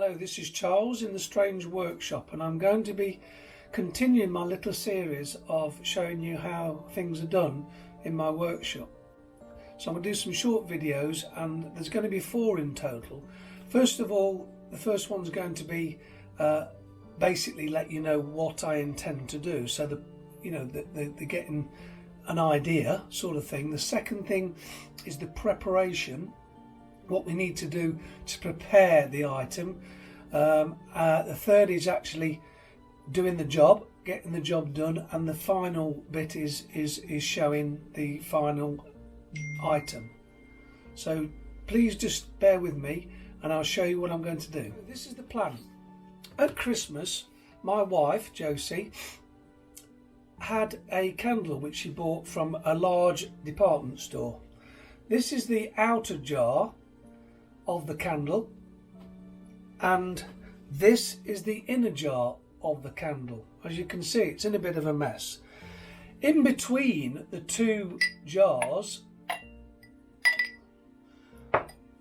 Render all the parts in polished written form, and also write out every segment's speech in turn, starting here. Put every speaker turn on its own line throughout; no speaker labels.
Hello, this is Charles in the Strange Workshop, and I'm going to be continuing my little series of showing you how things are done in my workshop. So I'm going to do some short videos, and there's going to be 4 in total. First of all, the first one's going to be basically let you know what I intend to do, so the getting an idea sort of thing. The second thing is the preparation, what we need to do to prepare the item. The third is actually doing the job, getting the job done, and the final bit is showing the final item. So please just bear with me and I'll show you what I'm going to do. This is the plan. At Christmas, my wife Josie had a candle which she bought from a large department store. This is the outer jar of the candle, and this is the inner jar of the candle. As you can see, it's in a bit of a mess. In between the 2 jars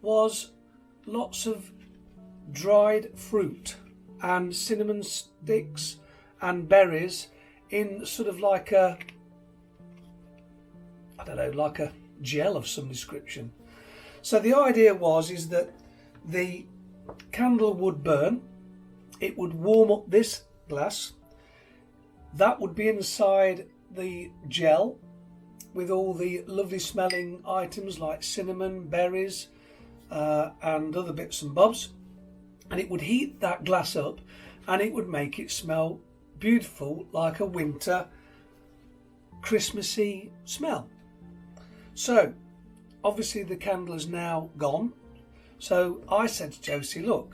was lots of dried fruit and cinnamon sticks and berries in sort of like a, I don't know, like a gel of some description. So the idea is that the candle would burn, it would warm up this glass, that would be inside the gel with all the lovely smelling items like cinnamon, berries and other bits and bobs, and it would heat that glass up and it would make it smell beautiful, like a winter Christmassy smell. So obviously the candle is now gone, so I said to Josie, look,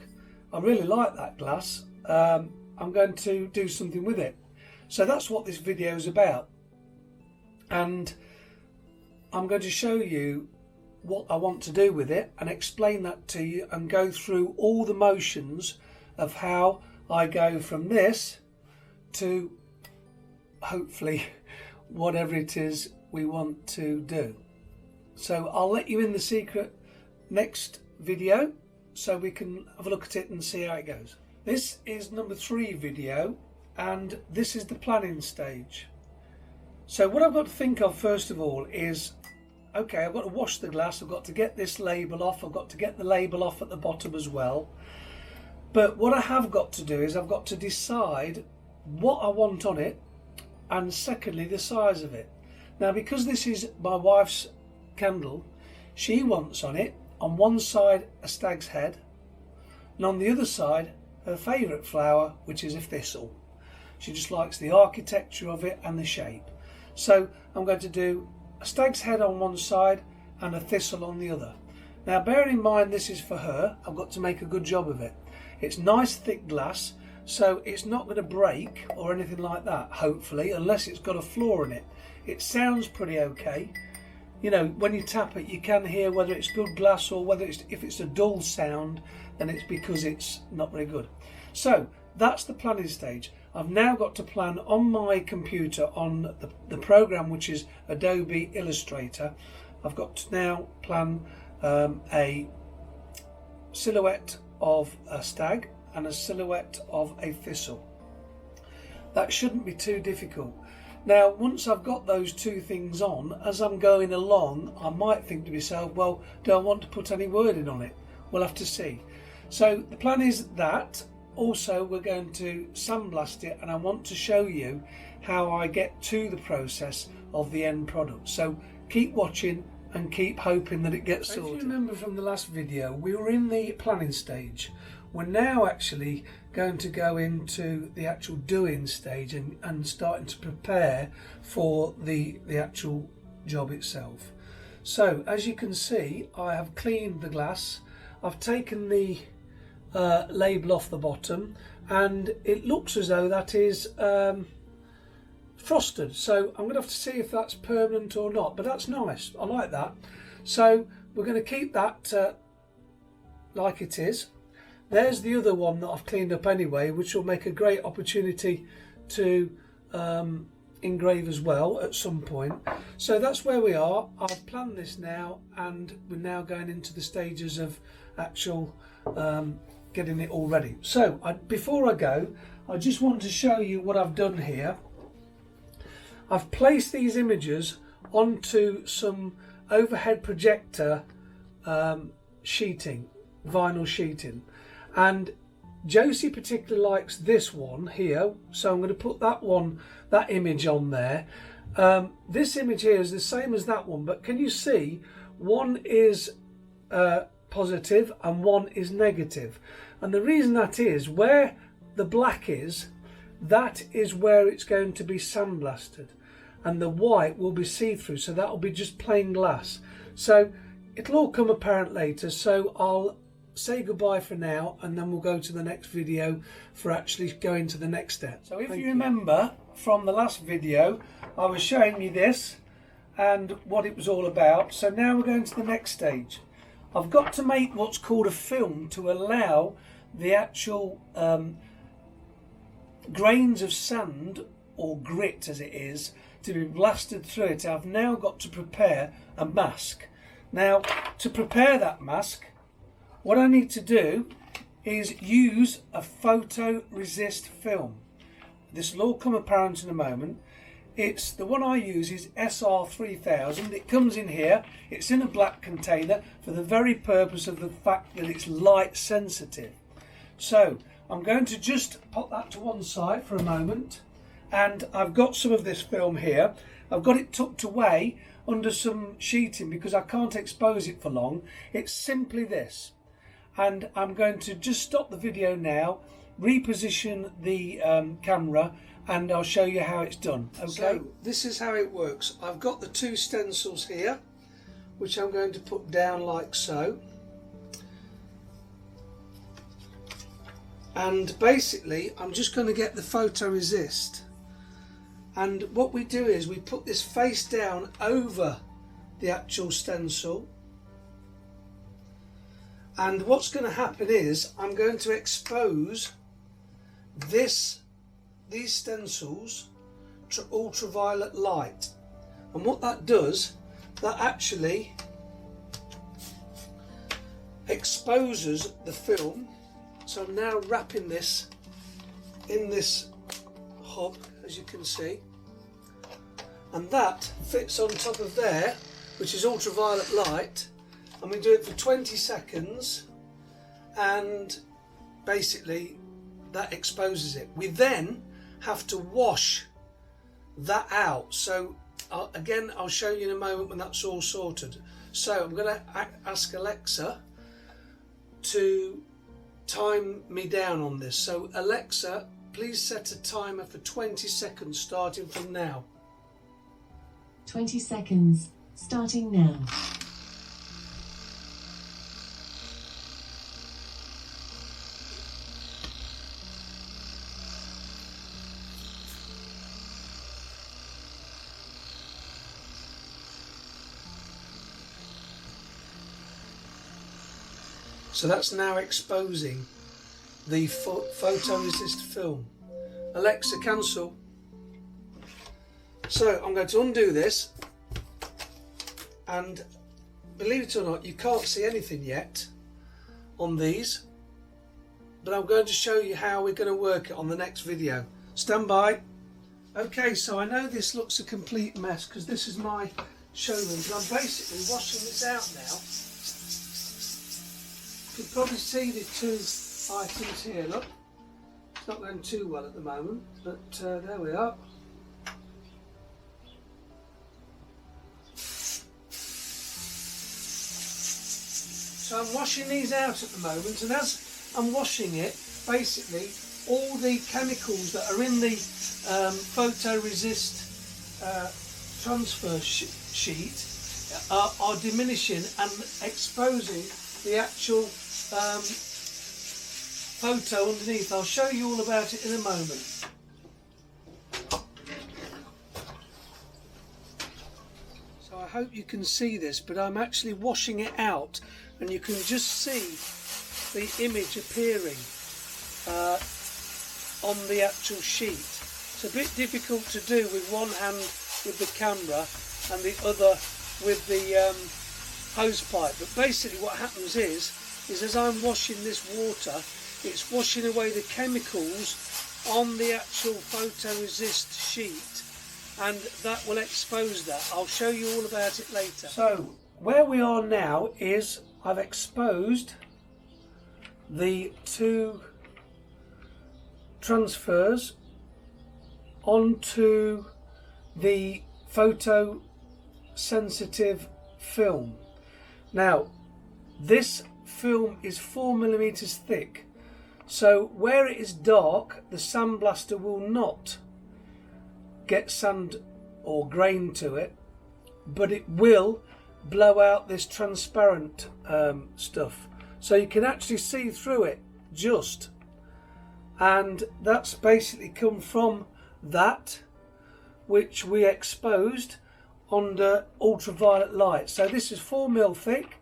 I really like that glass, I'm going to do something with it. So that's what this video is about, and I'm going to show you what I want to do with it and explain that to you and go through all the motions of how I go from this to hopefully whatever it is we want to do. So I'll let you in the secret next video so we can have a look at it and see how it goes. This is number 3 video, and this is the planning stage. So what I've got to think of first of all is, okay, I've got to wash the glass, I've got to get this label off, I've got to get the label off at the bottom as well. But what I have got to do is I've got to decide what I want on it, and secondly the size of it. Now, because this is my wife's candle, she wants on it, on one side a stag's head, and on the other side her favourite flower, which is a thistle. She just likes the architecture of it and the shape. So I'm going to do a stag's head on one side and a thistle on the other. Now, bearing in mind this is for her, I've got to make a good job of it. It's nice thick glass, so it's not going to break or anything like that, hopefully, unless it's got a flaw in it. It sounds pretty okay. You know, when you tap it, you can hear whether it's good glass or whether if it's a dull sound, then it's because it's not very good. So that's the planning stage. I've now got to plan on my computer on the program, which is Adobe Illustrator. I've got to now plan a silhouette of a stag and a silhouette of a thistle. That shouldn't be too difficult. Now, once I've got those 2 things on, as I'm going along, I might think to myself, well, do I want to put any wording on it? We'll have to see. So the plan is that. Also, we're going to sandblast it, and I want to show you how I get to the process of the end product. So keep watching and keep hoping that it gets sorted. If you remember from the last video, we were in the planning stage. We're now actually going to go into the actual doing stage and starting to prepare for the actual job itself. So as you can see, I have cleaned the glass. I've taken the label off the bottom, and it looks as though that is frosted, so I'm going to have to see if that's permanent or not, but that's nice, I like that. So we're going to keep that like it is. There's the other one that I've cleaned up anyway, which will make a great opportunity to engrave as well at some point. So that's where we are. I've planned this now, and we're now going into the stages of actual getting it all ready. So before I go, I just want to show you what I've done here. I've placed these images onto some overhead projector sheeting, vinyl sheeting, and Josie particularly likes this one here, so I'm going to put that image on there. This image here is the same as that one, but can you see one is positive and one is negative? And the reason that is, where the black is, that is where it's going to be sandblasted, and the white will be see-through, so that will be just plain glass. So it'll all come apparent later, so I'll say goodbye for now, and then we'll go to the next video for actually going to the next step. So if you remember from the last video, I was showing you this and what it was all about. So now we're going to the next stage. I've got to make what's called a film to allow the actual grains of sand, or grit as it is, to be blasted through it. I've now got to prepare a mask. Now, to prepare that mask, what I need to do is use a photoresist film. This will all come apparent in a moment. It's the one I use is SR3000. It comes in here. It's in a black container for the very purpose of the fact that it's light sensitive. So I'm going to just put that to one side for a moment, and I've got some of this film here. I've got it tucked away under some sheeting because I can't expose it for long. It's simply this. And I'm going to just stop the video now, reposition the camera, and I'll show you how it's done. Okay, so this is how it works. I've got the two stencils here, which I'm going to put down like so. And basically I'm just going to get the photoresist, and what we do is we put this face down over the actual stencil. And what's going to happen is I'm going to expose these stencils to ultraviolet light. And what that does, that actually exposes the film. So I'm now wrapping this in this hub, as you can see. And that fits on top of there, which is ultraviolet light. And we do it for 20 seconds, and basically that exposes it. We then have to wash that out. So again, I'll show you in a moment when that's all sorted. So I'm going to ask Alexa to time me down on this. So Alexa, please set a timer for 20 seconds starting from now.
20 seconds starting now.
So that's now exposing the photoresist film. Alexa, cancel. So I'm going to undo this, and believe it or not, you can't see anything yet on these, but I'm going to show you how we're going to work it on the next video. Stand by. Okay, so I know this looks a complete mess because this is my showroom, and I'm basically washing this out now. You can probably see the two items here, look. It's not going too well at the moment, but there we are. So I'm washing these out at the moment, and as I'm washing it, basically all the chemicals that are in the photoresist transfer sheet are diminishing and exposing the actual photo underneath. I'll show you all about it in a moment. So I hope you can see this, but I'm actually washing it out, and you can just see the image appearing on the actual sheet. It's a bit difficult to do with one hand with the camera and the other with the hose pipe, but basically what happens is as I'm washing this water, it's washing away the chemicals on the actual photoresist sheet, and that will expose that. I'll show you all about it later. So where we are now is I've exposed the two transfers onto the photosensitive film. Now this film is 4mm thick, so where it is dark the sandblaster will not get sand or grain to it, but it will blow out this transparent stuff, so you can actually see through it just, and that's basically come from that which we exposed under ultraviolet light. So this is 4mm thick.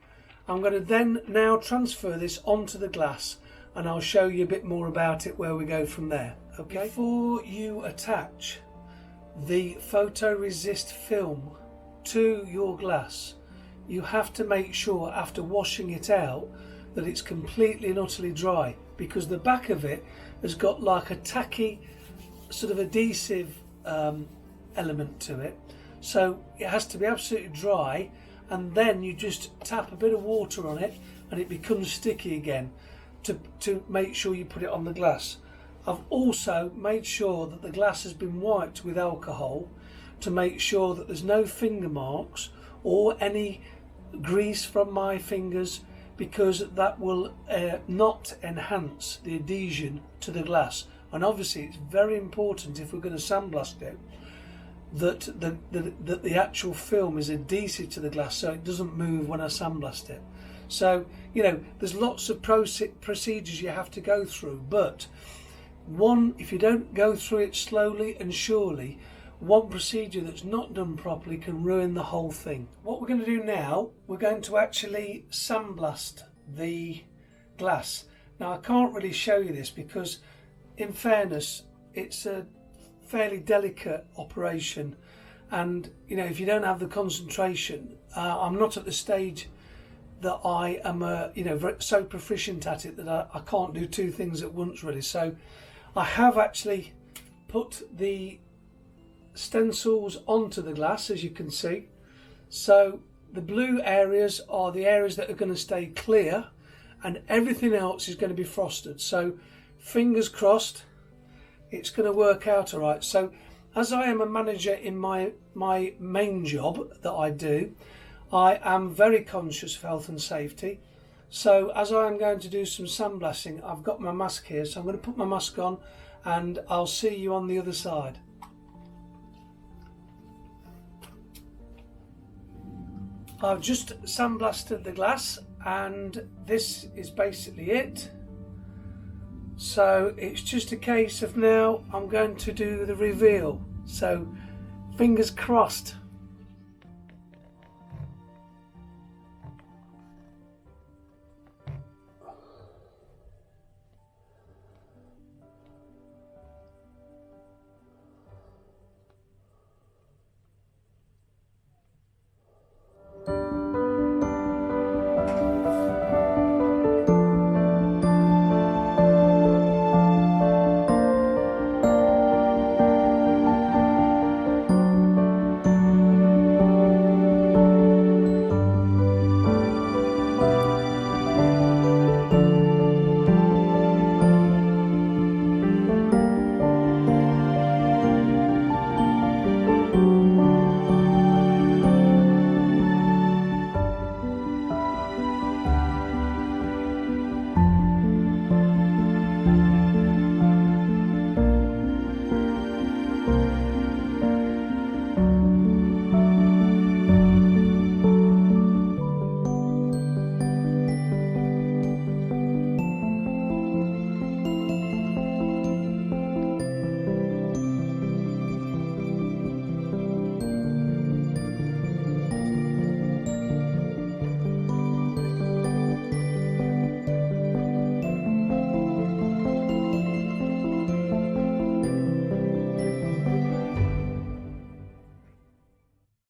I'm going to then now transfer this onto the glass, and I'll show you a bit more about it where we go from there. Okay. Before you attach the photoresist film to your glass, you have to make sure after washing it out that it's completely and utterly dry, because the back of it has got like a tacky sort of adhesive element to it, so it has to be absolutely dry, and then you just tap a bit of water on it and it becomes sticky again to make sure you put it on the glass. I've also made sure that the glass has been wiped with alcohol to make sure that there's no finger marks or any grease from my fingers, because that will not enhance the adhesion to the glass. And obviously it's very important, if we're going to sandblast it, that the actual film is adhesive to the glass so it doesn't move when I sandblast it. So, you know, there's lots of procedures you have to go through, but if you don't go through it slowly and surely, one procedure that's not done properly can ruin the whole thing. What we're going to do now, we're going to actually sandblast the glass. Now I can't really show you this because, in fairness, it's a fairly delicate operation, and you know, if you don't have the concentration, I'm not at the stage that I am so proficient at it that I can't do two things at once really. So I have actually put the stencils onto the glass, as you can see. So the blue areas are the areas that are going to stay clear, and everything else is going to be frosted. So fingers crossed it's going to work out all right. So as I am a manager in my main job that I do, I am very conscious of health and safety. So as I am going to do some sandblasting, I've got my mask here, so I'm going to put my mask on and I'll see you on the other side. I've just sandblasted the glass and this is basically it. So it's just a case of now I'm going to do the reveal. So fingers crossed.